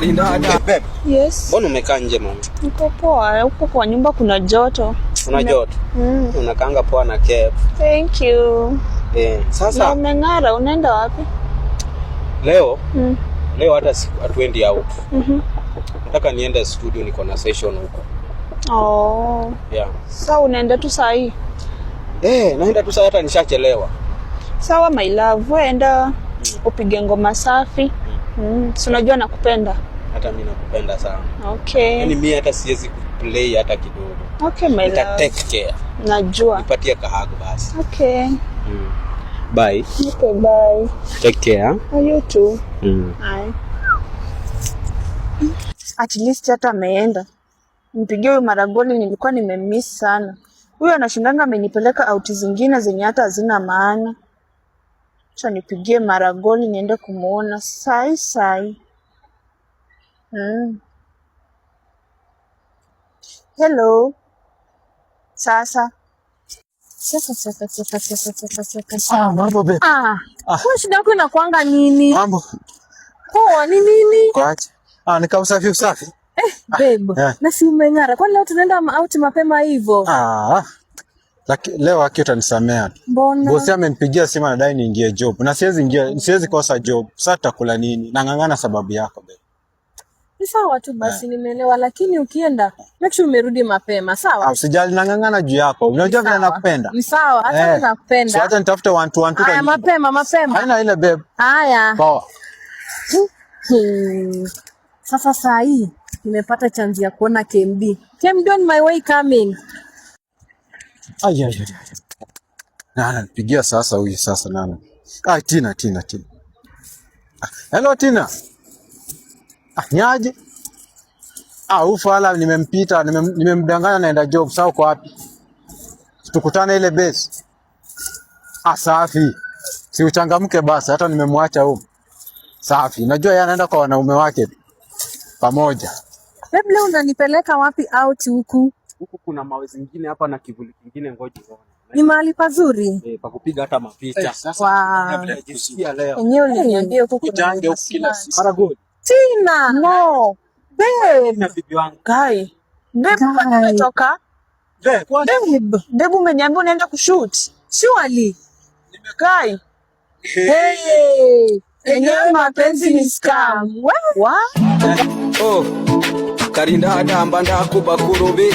Karinda. Babe. Yes. Mbona umekaa nje mama? Niko poa, huko kwa nyumba kuna joto. Kuna joto? Unakaanga poa na cap. Thank you. Sasa na umeng'ara, unaenda wapi? Leo? Leo hata hatuendi out. Nataka niende studio, niko na session huko. Oh. Yeah. Sasa unaenda tu saa hii? Naenda tu saa, hata nishachelewa. Sawa my love, enda upige ngoma safi. Si unajua nakupenda. Hata mimi nakupenda sana. Okay. Yaani mimi hata siwezi kuplay hata kidogo. Okay my love. Take care. Najua. Nipatie kahagu basi. Okay. Bye. Okay, bye. Take care. You too. Bye. At least hata ameenda. Mpigie huyu Maragoli, nilikuwa nimemiss sana. Huyu anashindanga amenipeleka out zingine zenye hata hazina maana. Acha nipigie Maragoli niende kumuona sai. Hello. Sasa. Mambo babe. Kwa shida yako inakuanga nini? Mambo. Poa, ni nini? Kwaje? Nika usafi. Babe, na si umeng'ara. Kwani leo tunaenda out mapema hivyo? Lakini leo akio utanisamea. Mbona? Bosi amenipigia simu anadai niingie job. Na siwezi kosa job. Sasa tutakula nini? Nang'ang'ana sababu yako babe. Ni sawa tu basi, nimeelewa, lakini ukienda make sure umerudi mapema, sawa? Usijali, nang'ang'ana juu yako. Unajua vile nakupenda. Ni sawa, hata nakupenda. So hata nitafute 1-2 Haya, mapema. Haina ile babe. Haya. Poa. Sasa saa hii nimepata chance ya kuona KMD. KMD on my way coming. Ay. Nana nipigia sasa huyu sasa nana. Tina. Hello Tina. Nyaje? Ufala nimempita, nimemdanganya naenda job. Sasa uko wapi? Tukutane ile base. Safi. Si uchangamke basi, hata nimemwacha huko. Safi. Najua yeye anaenda kwa wanaume wake pamoja. Babe, leo unanipeleka wapi out huku? Huku kuna mawe zingine hapa na kivuli kingine, ngoja uone. Ni mahali pazuri. Pa kupiga hata mapicha. Sasa najisikia leo. Enyewe uliniambia huku kuna Kujange huku kila siku. Maragoli. Tina, no. Babe, Na bibi wangu. Babe, umetoka? Babe, umeniambia unaenda kushoot. Surely. Kai. Enyewe mapenzi ni scam. What? Karinda adamba ndakuba kurobe.